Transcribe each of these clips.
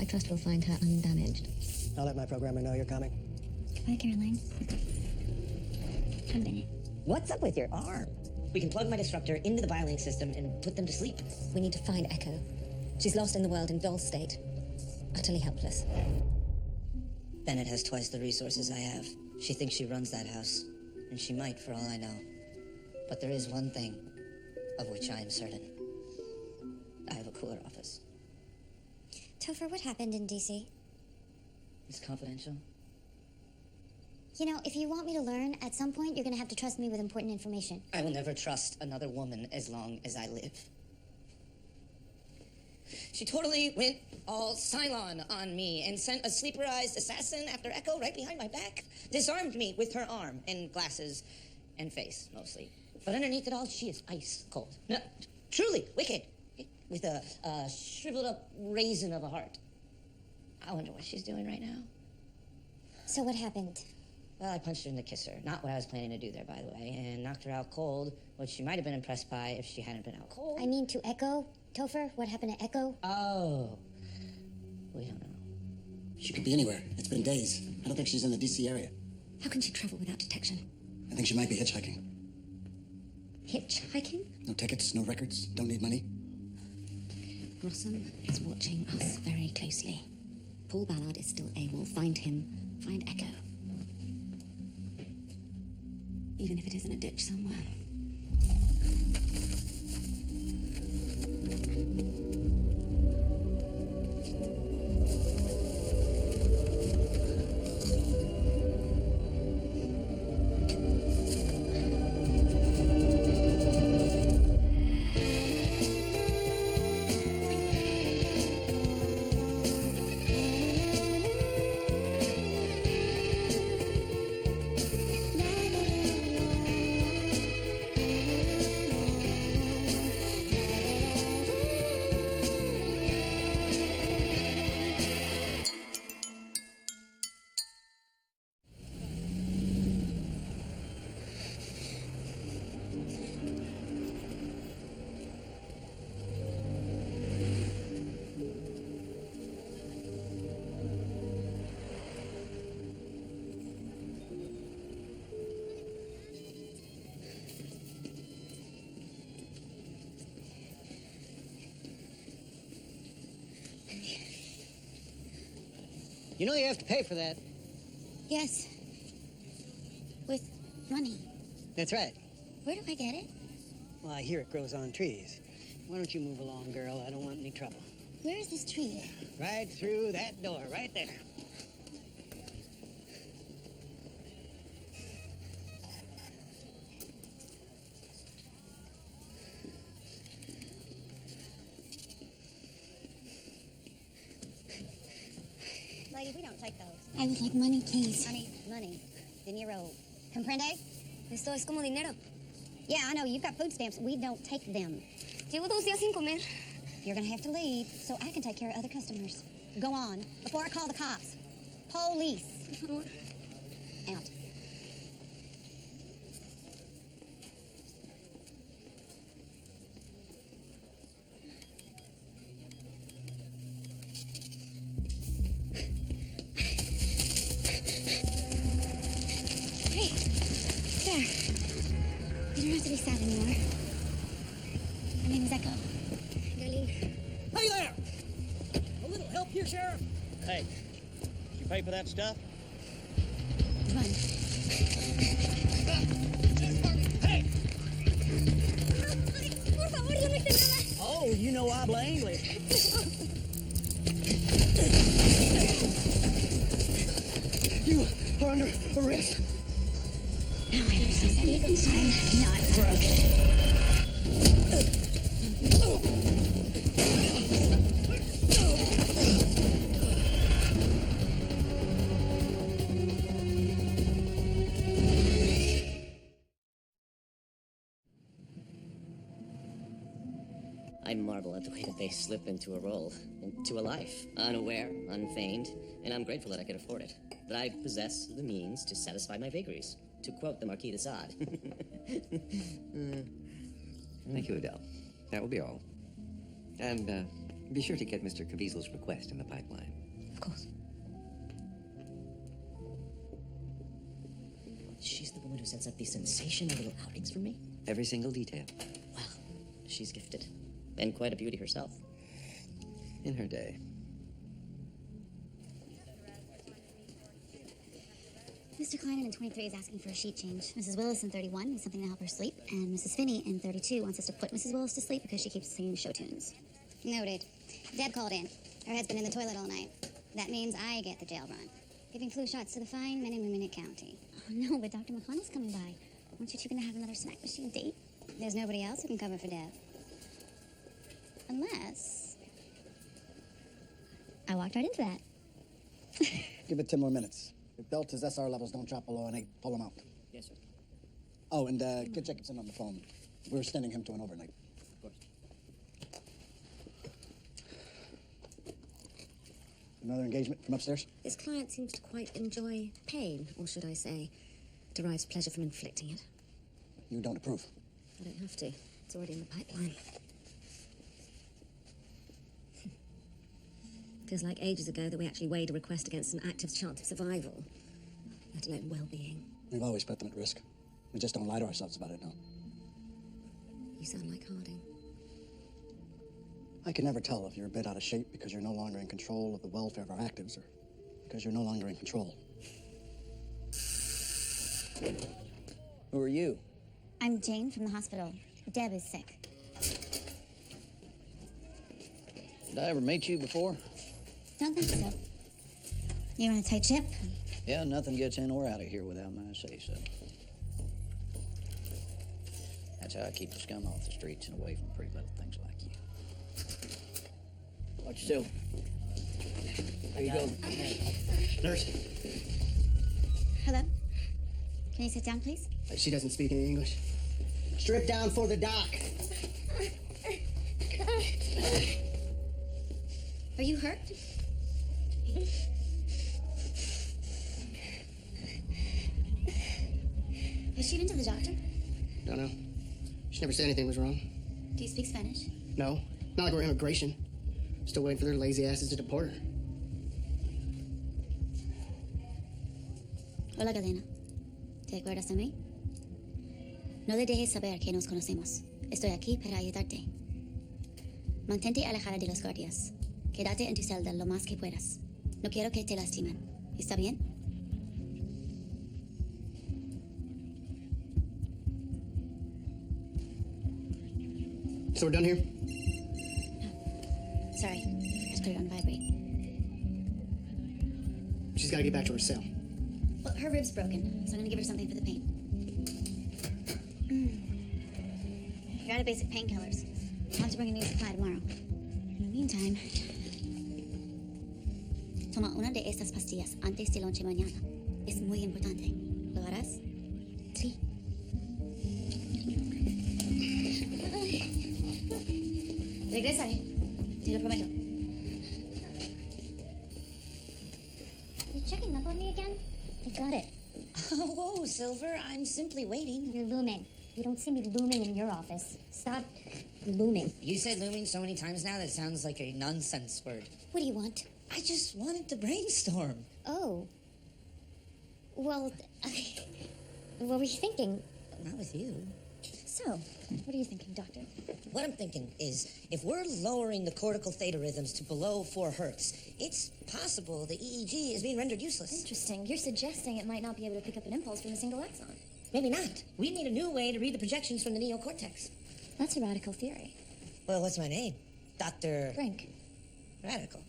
I trust we'll find her undamaged. I'll let my programmer know you're coming. Goodbye, Caroline. Have a minute. What's up with your arm? We can plug my disruptor into the biolink system and put them to sleep. We need to find Echo. She's lost in the world in doll state. Utterly helpless. Bennett has twice the resources I have. She thinks she runs that house, and she might for all I know. But there is one thing of which I am certain. I have a cooler office. Topher, what happened in D.C.? It's confidential. You know, if you want me to learn, at some point you're gonna have to trust me with important information. I will never trust another woman as long as I live. She totally went all Cylon on me and sent a sleeperized assassin after Echo right behind my back. Disarmed me with her arm and glasses and face, mostly. But underneath it all, she is ice cold. No, truly wicked. With a shriveled up raisin of a heart. I wonder what she's doing right now. So what happened? Well, I punched her in the kisser. Not what I was planning to do there, by the way. And knocked her out cold, which she might have been impressed by if she hadn't been out cold. I mean to Echo? Topher, what happened to Echo? Oh. We don't know. She could be anywhere. It's been days. I don't think she's in the D.C. area. How can she travel without detection? I think she might be hitchhiking. Hitchhiking? No tickets, no records, don't need money. Rossum is watching us very closely. Paul Ballard is still AWOL. Find him. Find Echo. Even if it is in a ditch somewhere. You know you have to pay for that. Yes. With money. That's right. Where do I get it? Well, I hear it grows on trees. Why don't you move along, girl? I don't want any trouble. Where is this tree? Right through that door, right there. Lady, we don't take those. I would like money, please. Money. Dinero. Comprende? Esto es como dinero. Yeah, I know. You've got food stamps. We don't take them. Llevo 2 días sin comer. You're gonna have to leave so I can take care of other customers. Go on, before I call the cops. Police. Out. Hey, there. You don't have to be sad anymore. My name is Echo. Darling. Hey there! A little help here, Sheriff? Hey, did you pay for that stuff? Run. Hey! Por favor, yo no hice nada. Oh, you know habla English. You are under arrest. No, I understand. I'm not broken. I marvel at the way that they slip into a role, into a life, unaware, unfeigned, and I'm grateful that I could afford it. That I possess the means to satisfy my vagaries, to quote the Marquis de Sade. Thank you, Adele. That will be all. And Be sure to get Mr. Caviezel's request in the pipeline. Of course. She's the woman who sets up these sensational little outings for me? Every single detail. Well, she's gifted. And quite a beauty herself. In her day. Mr. Kleiner in 23 is asking for a sheet change. Mrs. Willis in 31 needs something to help her sleep. And Mrs. Finney in 32 wants us to put Mrs. Willis to sleep because she keeps singing show tunes. Noted. Deb called in. Her head's been in the toilet all night. That means I get the jail run. Giving flu shots to the fine men and women in county. Oh, no, but Dr. McConnell's coming by. Aren't you two going to have another snack machine date? There's nobody else who can cover for Deb. Unless... I walked right into that. Give it 10 more minutes. If Delta's SR levels don't drop below an 8, pull him out. Yes, sir. Oh, and get Jacobson on the phone. We're sending him to an overnight. Of course. Another engagement from upstairs? This client seems to quite enjoy pain, or should I say, derives pleasure from inflicting it. You don't approve. I don't have to. It's already in the pipeline. Feels like ages ago that we actually weighed a request against an active chance of survival, let alone well-being. We've always put them at risk. We just don't lie to ourselves about it now. You sound like Harding. I can never tell if you're a bit out of shape because you're no longer in control of the welfare of our actives or because you're no longer in control. Who are you? I'm Jane from the hospital. Deb is sick. Did I ever meet you before? Don't think so. You on a tight ship? Yeah, nothing gets in or out of here without my say-so. That's how I keep the scum off the streets and away from pretty little things like you. Watch yourself. There you go. Nurse, Hello? Can you sit down, please? she doesn't speak any English. Strip down for the doc. Are you hurt? Has she been to the doctor? Don't know. She never said anything was wrong. Do you speak Spanish? No. Not like we're immigration. Still waiting for their lazy asses to deport her. Hola, Cadena. ¿Te acuerdas de mí? No le dejes saber que nos conocemos. Estoy aquí para ayudarte. Mantente alejada de los guardias. Quédate en tu celda lo más que puedas. No quiero que te lastimen. ¿Está bien? So we're done here? Sorry. Just put it on vibrate. She's got to get back to her cell. Well, her rib's broken, so I'm gonna give her something for the pain. You're out of basic painkillers. I'll have to bring a new supply tomorrow. In the meantime, toma una de estas pastillas antes de lonche mañana. Es muy importante. ¿Lo harás? Sí. Regresaré. Te lo prometo. You checking up on me again? I got it. Oh, whoa, Silver. I'm simply waiting. You're looming. You don't see me looming in your office. Stop looming. You said looming so many times now that it sounds like a nonsense word. What do you want? I just wanted to brainstorm. Oh. Well, what were you thinking? Not with you. So, what are you thinking, Doctor? What I'm thinking is, if we're lowering the cortical theta rhythms to below 4 hertz, it's possible the EEG is being rendered useless. Interesting. You're suggesting it might not be able to pick up an impulse from a single axon. Maybe not. We need a new way to read the projections from the neocortex. That's a radical theory. Well, what's my name? Dr. Brink. Radical.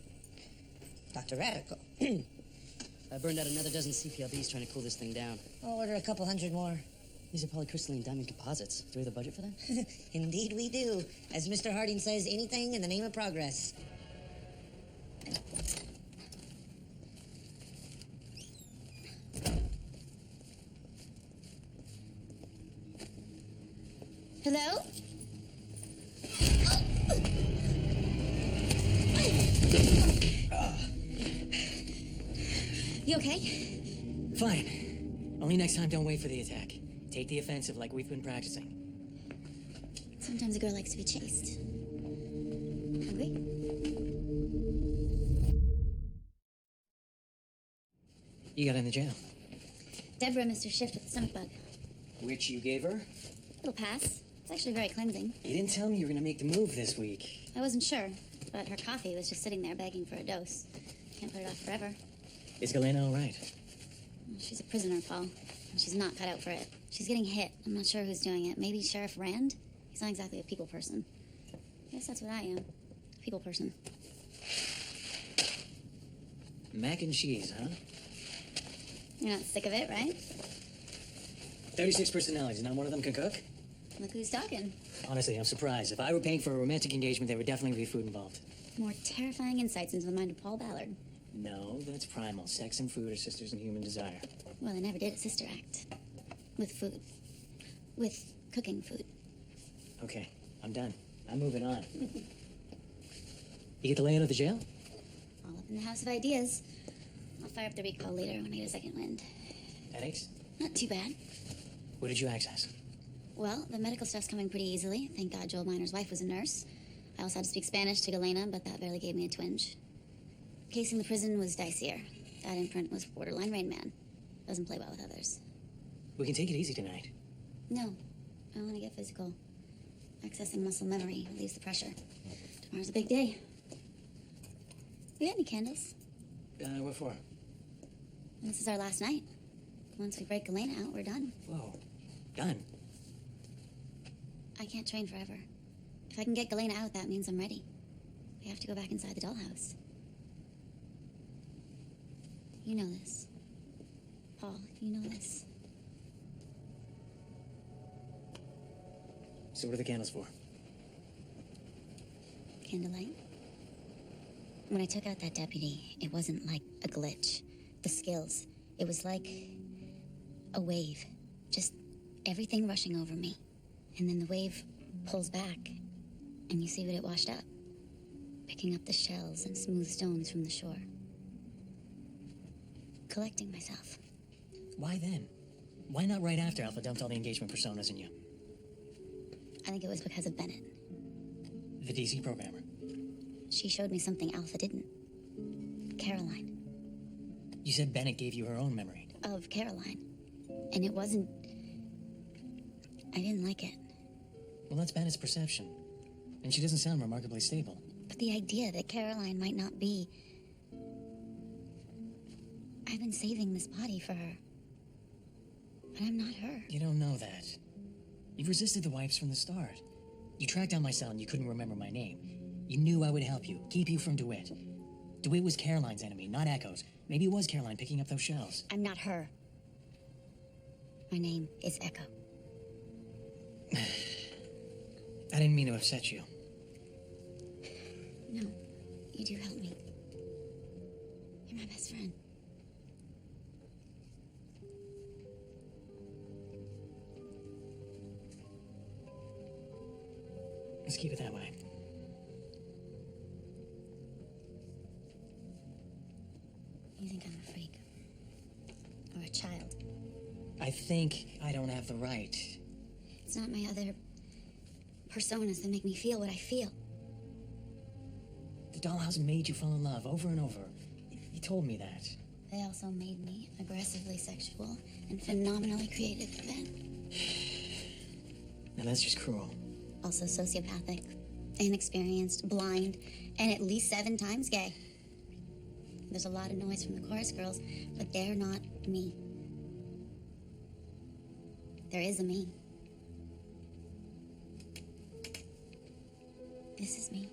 Dr. Radical. I burned out another dozen CPLBs trying to cool this thing down. I'll order a couple hundred more. These are polycrystalline diamond composites. Do we have the budget for them? Indeed we do. As Mr. Harding says, anything in the name of progress. Hello? You okay? Fine. Only next time don't wait for the attack. Take the offensive like we've been practicing. Sometimes a girl likes to be chased. Hungry? You got in the jail. Deborah missed her shift with the stomach bug. Which you gave her? It'll pass. It's actually very cleansing. You didn't tell me you were gonna make the move this week. I wasn't sure, but her coffee was just sitting there begging for a dose. Can't put it off forever. Is Galena all right? She's a prisoner, Paul, and she's not cut out for it. She's getting hit. I'm not sure who's doing it. Maybe Sheriff Rand? He's not exactly a people person. I guess that's what I am. A people person. Mac and cheese, huh? You're not sick of it, right? 36 personalities, not one of them can cook? Look who's talking. Honestly, I'm surprised. If I were paying for a romantic engagement, there would definitely be food involved. More terrifying insights into the mind of Paul Ballard. No, that's primal. Sex and food are sisters in human desire. Well, they never did a sister act. With food. With cooking food. Okay, I'm done. I'm moving on. You get the layout of the jail? All up in the house of ideas. I'll fire up the recall later when I get a second wind. Headaches? Not too bad. What did you access? Well, the medical stuff's coming pretty easily. Thank God Joel Miner's wife was a nurse. I also had to speak Spanish to Galena, but that barely gave me a twinge. Casing the prison was dicier. That imprint was borderline Rain Man. Doesn't play well with others. We can take it easy tonight. No, I want to get physical. Accessing muscle memory relieves the pressure. Tomorrow's a big day. You got any candles? What for? This is our last night. Once we break Galena out, we're done. Whoa. Done? I can't train forever. If I can get Galena out, that means I'm ready. We have to go back inside the dollhouse. You know this. Paul, you know this. So what are the candles for? Candlelight? When I took out that deputy, it wasn't like a glitch. The skills. It was like a wave. Just everything rushing over me. And then the wave pulls back, and you see what it washed up. Picking up the shells and smooth stones from the shore. Collecting myself. Why then? Why not right after Alpha dumped all the engagement personas in you? I think it was because of Bennett. The DC programmer. She showed me something Alpha didn't. Caroline. You said Bennett gave you her own memory. Of Caroline. And it wasn't... I didn't like it. Well, that's Bennett's perception. And she doesn't sound remarkably stable. But the idea that Caroline might not be... I've been saving this body for her. But I'm not her. You don't know that. You've resisted the wipes from the start. You tracked down my cell and you couldn't remember my name. You knew I would help you, keep you from DeWitt. DeWitt was Caroline's enemy, not Echo's. Maybe it was Caroline picking up those shells. I'm not her. My name is Echo. I didn't mean to upset you. No, you do help me. You're my best friend. Let's keep it that way. You think I'm a freak? Or a child? I think I don't have the right. It's not my other personas that make me feel what I feel. The Dollhouse made you fall in love over and over. You told me that. They also made me aggressively sexual and phenomenally creative then. Now that's just cruel. Also sociopathic, inexperienced, blind, and at least 7 times gay. There's a lot of noise from the chorus girls, but they're not me. There is a me. This is me.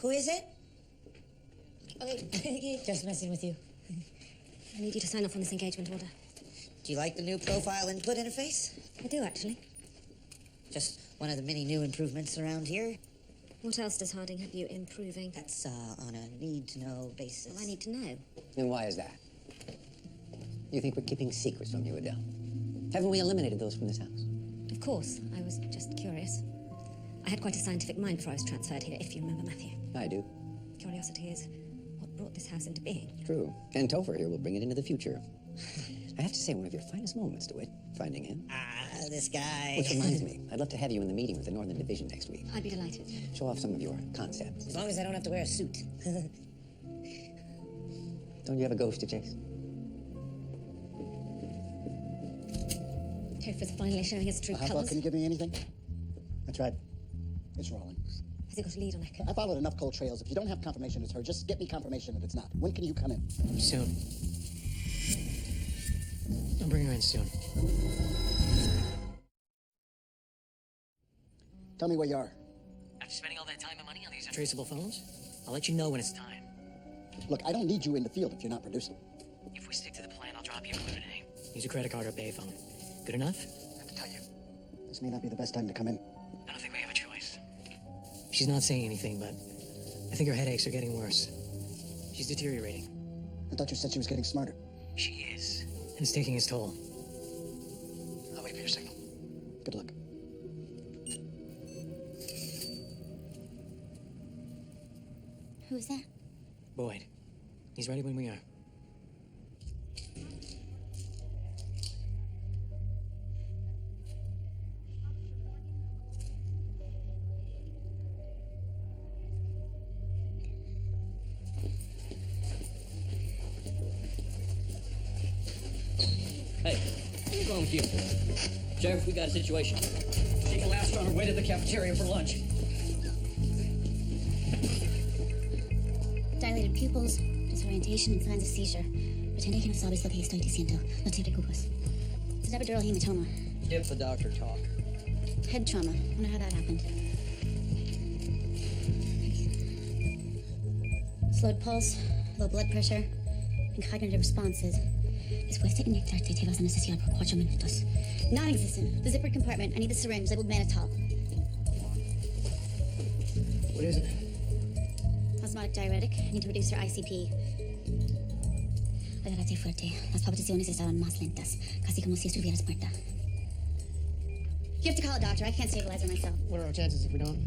Who is it? Okay, just messing with you. I need you to sign off on this engagement order. Do you like the new profile input interface? I do, actually. Just one of the many new improvements around here. What else does Harding have you improving? That's on a need-to-know basis. Well, I need to know. And why is that? You think we're keeping secrets from you, Adele? Haven't we eliminated those from this house? Of course, I was just curious. I had quite a scientific mind before I was transferred here, if you remember, Matthew. I do. Curiosity is what brought this house into being. True. And Topher here will bring it into the future. I have to say, one of your finest moments, DeWitt, finding him. This guy. Which reminds me, I'd love to have you in the meeting with the Northern Division next week. I'd be delighted. Show off some of your concepts. As long as I don't have to wear a suit. Don't you have a ghost to chase? Topher's finally showing his true Well, colours. can you give me anything? That's right. It's rolling. Has he got a lead on Echo? I followed enough cold trails. If you don't have confirmation it's her, just get me confirmation that it's not. When can you come in? Soon. I'll bring her in soon. Tell me where you are. After spending all that time and money on these untraceable phones, I'll let you know when it's time. Look, I don't need you in the field if you're not producing. If we stick to the plan, I'll drop you a blue today. Use a credit card or payphone. Good enough? I have to tell you, this may not be the best time to come in. I don't think we have a choice. She's not saying anything, but I think her headaches are getting worse. She's deteriorating. I thought you said she was getting smarter. She is. And it's taking its toll. I'll wait for your signal. Good luck. Who's that? Boyd. He's ready when we are. Hey, what's wrong with you? Sheriff, we got a situation. She collapsed on her way to the cafeteria for lunch. Dilated pupils, disorientation, and signs of seizure. Pretende que no sabes lo que estoy diciendo. No te preocupes. It's an epidural hematoma. If the doctor talk. Head trauma. Wonder how that happened. Slowed pulse, low blood pressure, and cognitive responses. Después de inyectarte, te vas a necesitar por 4 minutos. Non-existent. The zippered compartment. I need the syringe labeled mannitol. What is it? Osmotic diuretic. I need to reduce her ICP. Agárrate fuerte. Las palpitaciones estaban más lentas. Casi como si estuvieras muerta. You have to call a doctor. I can't stabilize her myself. What are our chances if we don't?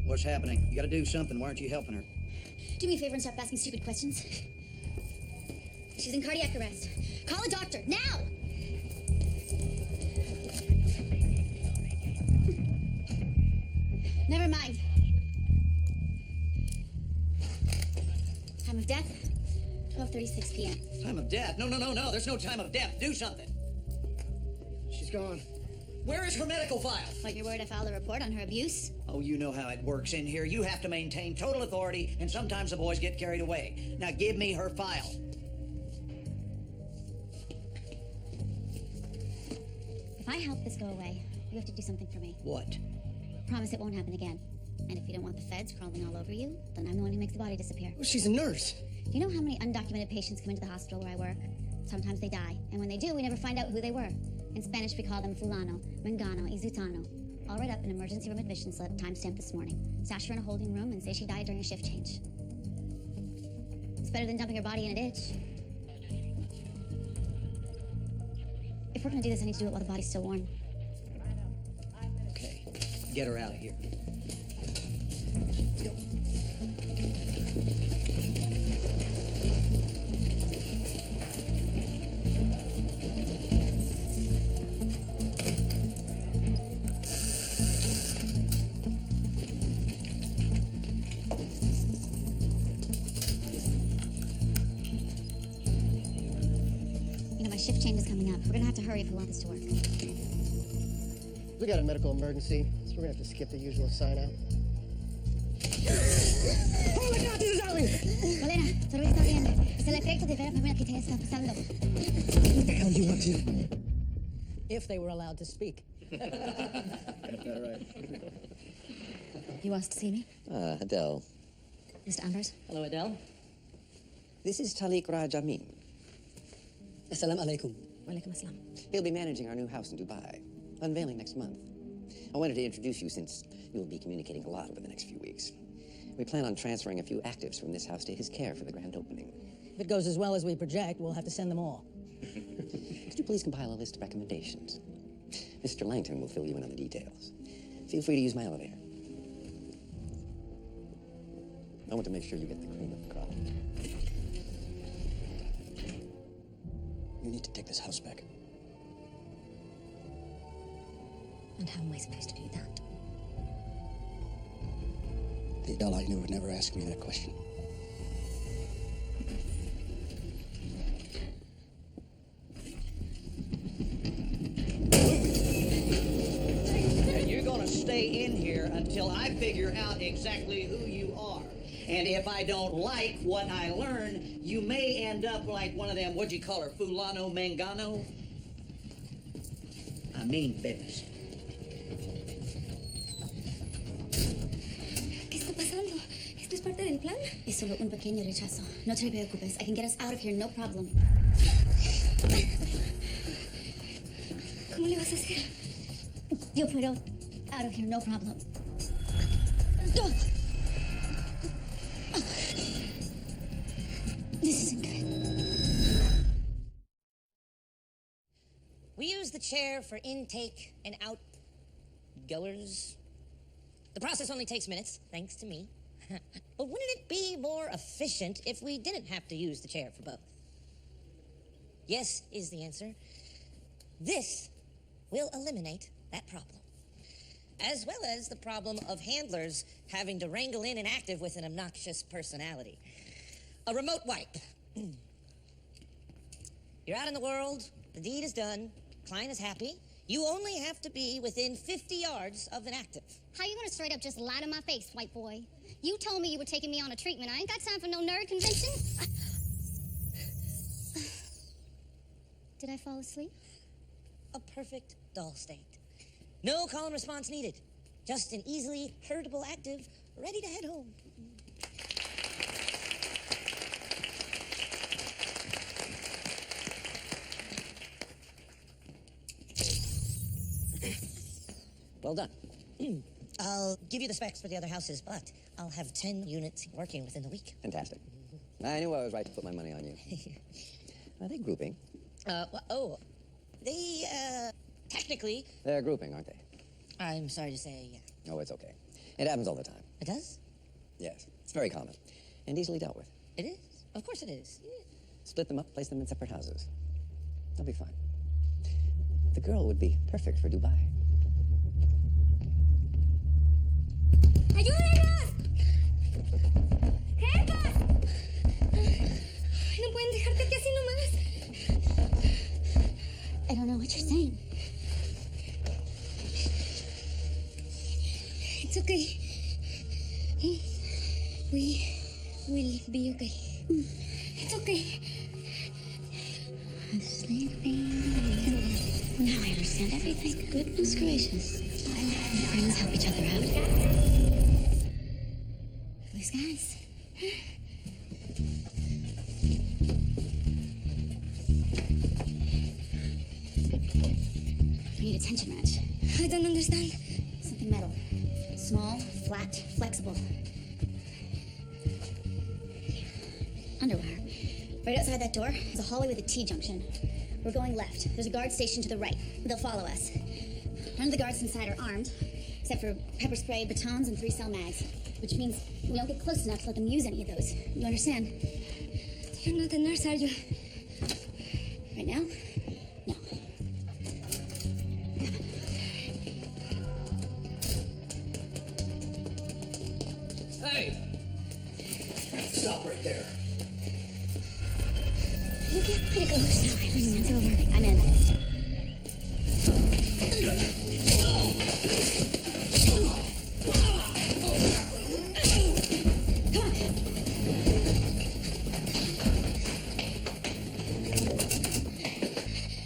What's happening? You gotta do something. Why aren't you helping her? Do me a favor and stop asking stupid questions. She's in cardiac arrest. Call a doctor, now! Never mind. Time of death, 12:36 p.m. Time of death? No. There's no time of death. Do something. She's gone. Where is her medical file? Like you're worried I filed a report on her abuse? Oh, you know how it works in here. You have to maintain total authority, and sometimes the boys get carried away. Now give me her file. If I help this go away, you have to do something for me. What? Promise it won't happen again. And if you don't want the feds crawling all over you, then I'm the one who makes the body disappear. Well, she's a nurse. Do you know how many undocumented patients come into the hospital where I work? Sometimes they die, and when they do, we never find out who they were. In Spanish, we call them fulano, mengano, y zutano. I'll write up an emergency room admission slip, timestamped this morning. Stash her in a holding room and say she died during a shift change. It's better than dumping her body in a ditch. If we're gonna do this, I need to do it while the body's still warm. Okay, get her out of here. Let's go. Shift change is coming up. We're gonna have to hurry if we want this to work. We got a medical emergency, so we're gonna have to skip the usual sign out. Oh my God, this is Allie! Elena, todo está bien. Es el efecto de ver a primera que te está pasando. What the hell do you want to? If they were allowed to speak. Got that right. You asked to see me? Adele. Mr. Ambrose? Hello, Adele. This is Talik Rajamin. Assalamu alaikum. Walaikum assalam. He'll be managing our new house in Dubai, unveiling next month. I wanted to introduce you since you will be communicating a lot over the next few weeks. We plan on transferring a few actives from this house to his care for the grand opening. If it goes as well as we project, we'll have to send them all. Could you please compile a list of recommendations? Mr. Langton will fill you in on the details. Feel free to use my elevator. I want to make sure you get the cream of the crop. You need to take this house back. And how am I supposed to do that? The Adele I knew would never ask me that question. And you're gonna stay in here until I figure out exactly who you are. And if I don't like what I learn, you may end up like one of them, what'd you call her, Fulano Mangano? I mean business. ¿Qué está pasando? ¿Esto es parte del plan? Es solo un pequeño rechazo. No te preocupes. I can get us out of here, no problem. ¿Cómo le vas a hacer? Yo puedo out of here, no problem. This isn't good. We use the chair for intake and outgoers. The process only takes minutes, thanks to me. But wouldn't it be more efficient if we didn't have to use the chair for both? Yes is the answer. This will eliminate that problem, as well as the problem of handlers having to wrangle in an active with an obnoxious personality. A remote wipe. You're out in the world, the deed is done, client is happy. You only have to be within 50 yards of an active. How you gonna straight up just lie to my face, white boy? You told me you were taking me on a treatment. I ain't got time for no nerd convention. Did I fall asleep? A perfect doll state. No call and response needed. Just an easily heritable active ready to head home. Well done. I'll give you the specs for the other houses, but I'll have 10 units working within the week. Fantastic. I knew I was right to put my money on you. Are they grouping? Technically... They're grouping, aren't they? I'm sorry to say, yeah. Oh, it's okay. It happens all the time. It does? Yes, it's very common and easily dealt with. It is? Of course it is. Split them up, place them in separate houses. They'll be fine. The girl would be perfect for Dubai. ¡Ayúdenos! ¡Jefas! No pueden dejarte aquí así nomás. I don't know what you're saying. It's okay. We will be okay. It's okay. I'm sleeping. Now I understand everything. Goodness gracious. Friends help each other out. Blue skies. We need a tension wrench. I don't understand. Something metal. Small, flat, flexible. Underwire. Right outside that door is a hallway with a T-junction. We're going left. There's a guard station to the right. They'll follow us. None of the guards inside are armed, except for pepper spray, batons, and 3-cell mags. Which means we don't get close enough to let them use any of those. You understand? You're not a nurse, are you? Right now? No. Hey! Stop right there. You get pretty close. No, I understand. It's over. I'm in.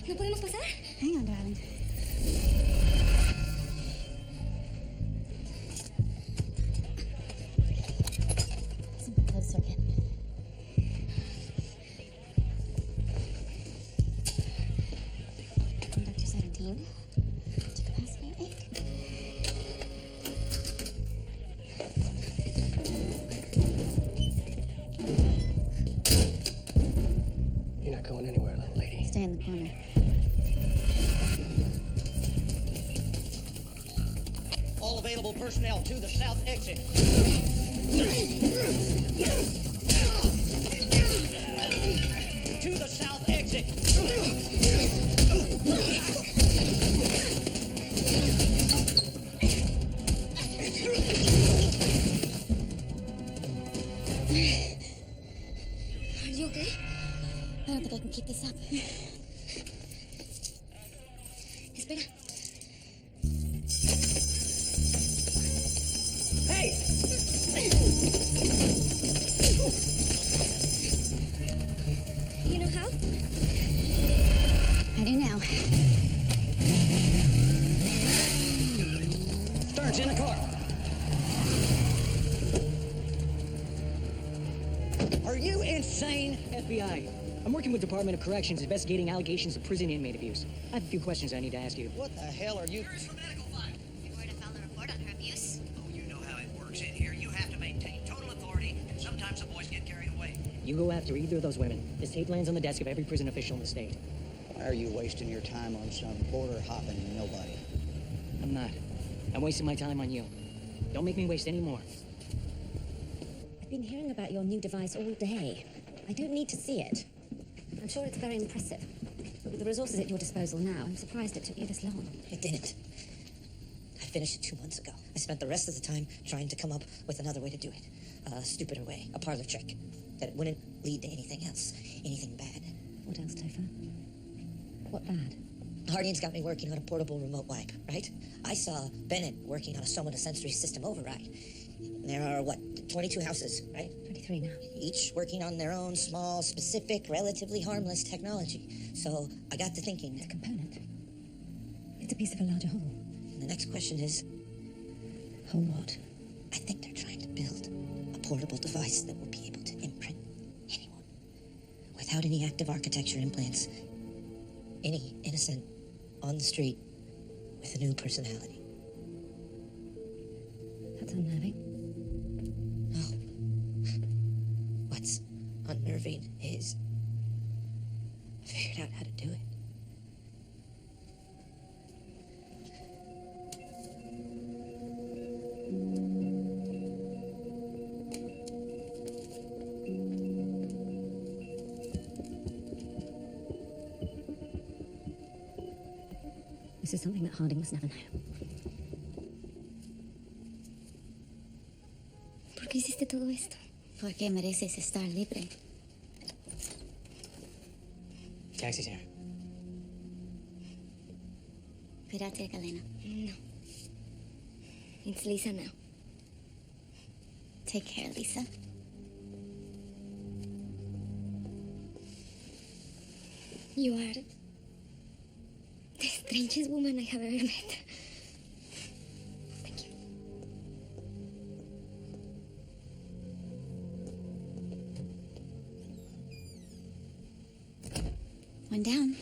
¿No podemos pasar? Hang on, darling. 16 to capacity 8. You're not going anywhere, little lady. Stay in the corner. All available personnel to the south exit. To the south exit. Are you okay? I don't think I can keep this up. Espera. Hey! You know how? I do now. Stern's in the car. Are you insane? FBI. I'm working with Department of Corrections investigating allegations of prison inmate abuse. I have a few questions I need to ask you. What the hell are you? You were to file a report on her abuse? Oh, you know how it works in here. You have to maintain total authority, and sometimes the boys get carried away. You go after either of those women. This tape lands on the desk of every prison official in the state. Why are you wasting your time on some border hopping nobody? I'm not. I'm wasting my time on you. Don't make me waste any more. I've been hearing about your new device all day. I don't need to see it. I'm sure it's very impressive. But with the resources at your disposal now, I'm surprised it took you this long. It didn't. I finished it 2 months ago. I spent the rest of the time trying to come up with another way to do it. A stupider way. A parlor trick. That wouldn't lead to anything else. Anything bad. What else, Topher? What bad? Hardian's got me working on a portable remote wipe, right? I saw Bennett working on a somatosensory system override. There are, 22 houses, right? 23 now. Each working on their own small, specific, relatively harmless technology. So I got to thinking. It's a component. It's a piece of a larger whole. And the next question is... Whole what? I think they're trying to build a portable device that will be able to imprint anyone. Without any active architecture implants. Any innocent on the street with a new personality. That's unnerving. No. What's unnerving is I figured out how to do it. This is something that Harding must never know. ¿Por qué hiciste todo esto? Porque mereces estar libre. Taxi's here. Cuídate, Galena. No. It's Lisa now. Take care, Lisa. You are the strangest woman I have ever met. Thank you. One down.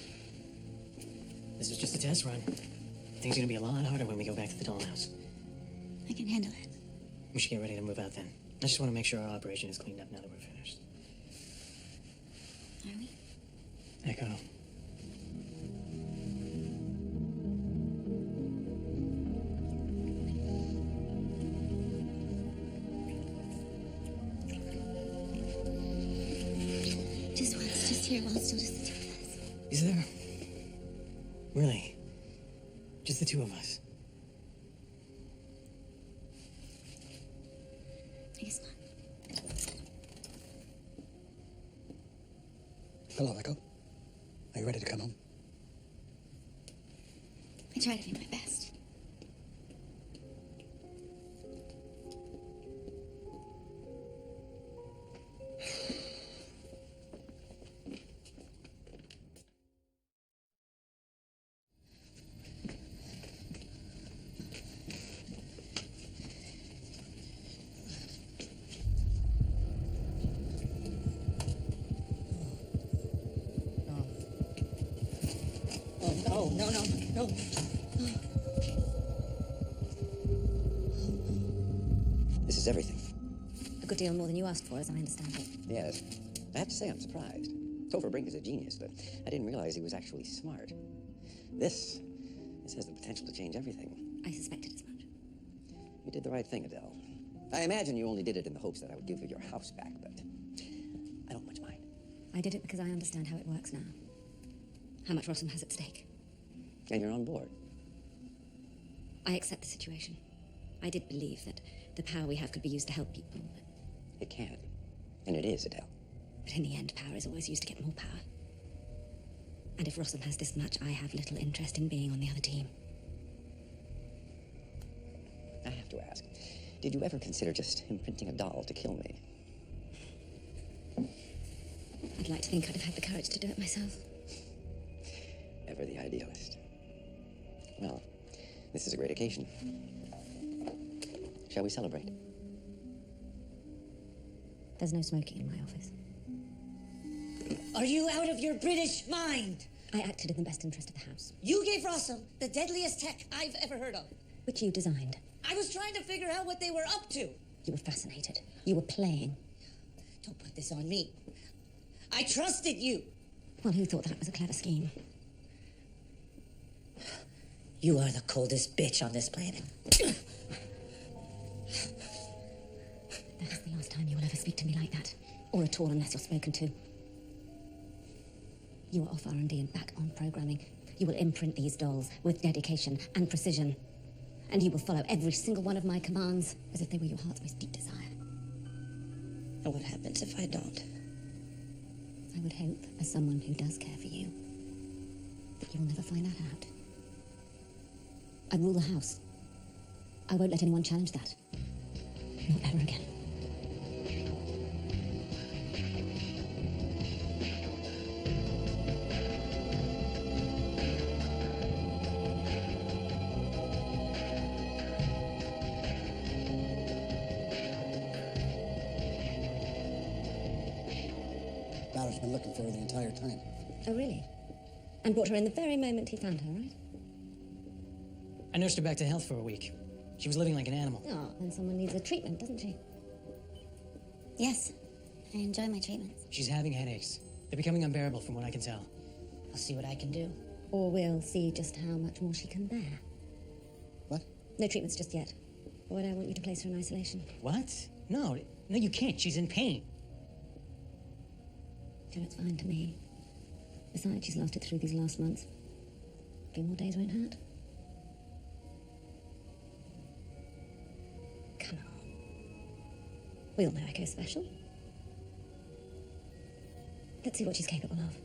This is just a test run. Things are gonna be a lot harder when we go back to the Dollhouse. I can handle it. We should get ready to move out then. I just want to make sure our operation is cleaned up now that we're finished. Are we? Echo. Just once, just here, while it's still just the two of us. Is there? Really? Just the two of us? I guess not. Hello, Echo. Are you ready to come home? I try to do my best. Oh, no, no, no, no. This is everything. A good deal more than you asked for, as I understand it. Yes. I have to say I'm surprised. Topher Brink is a genius, but I didn't realize he was actually smart. This has the potential to change everything. I suspected as much. You did the right thing, Adele. I imagine you only did it in the hopes that I would give you your house back, but I don't much mind. I did it because I understand how it works now. How much Rossum has at stake. And you're on board. I accept the situation. I did believe that the power we have could be used to help people, but... It can. And it is, Adele. But in the end, power is always used to get more power. And if Rossum has this much, I have little interest in being on the other team. I have to ask, did you ever consider just imprinting a doll to kill me? I'd like to think I'd have had the courage to do it myself. Ever the idealist. Well, this is a great occasion. Shall we celebrate? There's no smoking in my office. Are you out of your British mind? I acted in the best interest of the house. You gave Rossum the deadliest tech I've ever heard of. Which you designed. I was trying to figure out what they were up to. You were fascinated. You were playing. Don't put this on me. I trusted you. Well, who thought that was a clever scheme? You are the coldest bitch on this planet. That is the last time you will ever speak to me like that. Or at all unless you're spoken to. You are off R&D and back on programming. You will imprint these dolls with dedication and precision. And you will follow every single one of my commands as if they were your heart's most deep desire. And what happens if I don't? I would hope, as someone who does care for you, that you will never find that out. I rule the house. I won't let anyone challenge that. Not ever again. Barrett's been looking for her the entire time. Oh, really? And brought her in the very moment he found her, right? I nursed her back to health for a week. She was living like an animal. Oh, then someone needs a treatment, doesn't she? Yes, I enjoy my treatments. She's having headaches. They're becoming unbearable from what I can tell. I'll see what I can do. Or we'll see just how much more she can bear. What? No treatments just yet. Or would I want you to place her in isolation? What? No, you can't. She's in pain. Sure, it's fine to me. Besides, she's lasted through these last months. A few more days won't hurt. Come on. We all know Echo's special. Let's see what she's capable of.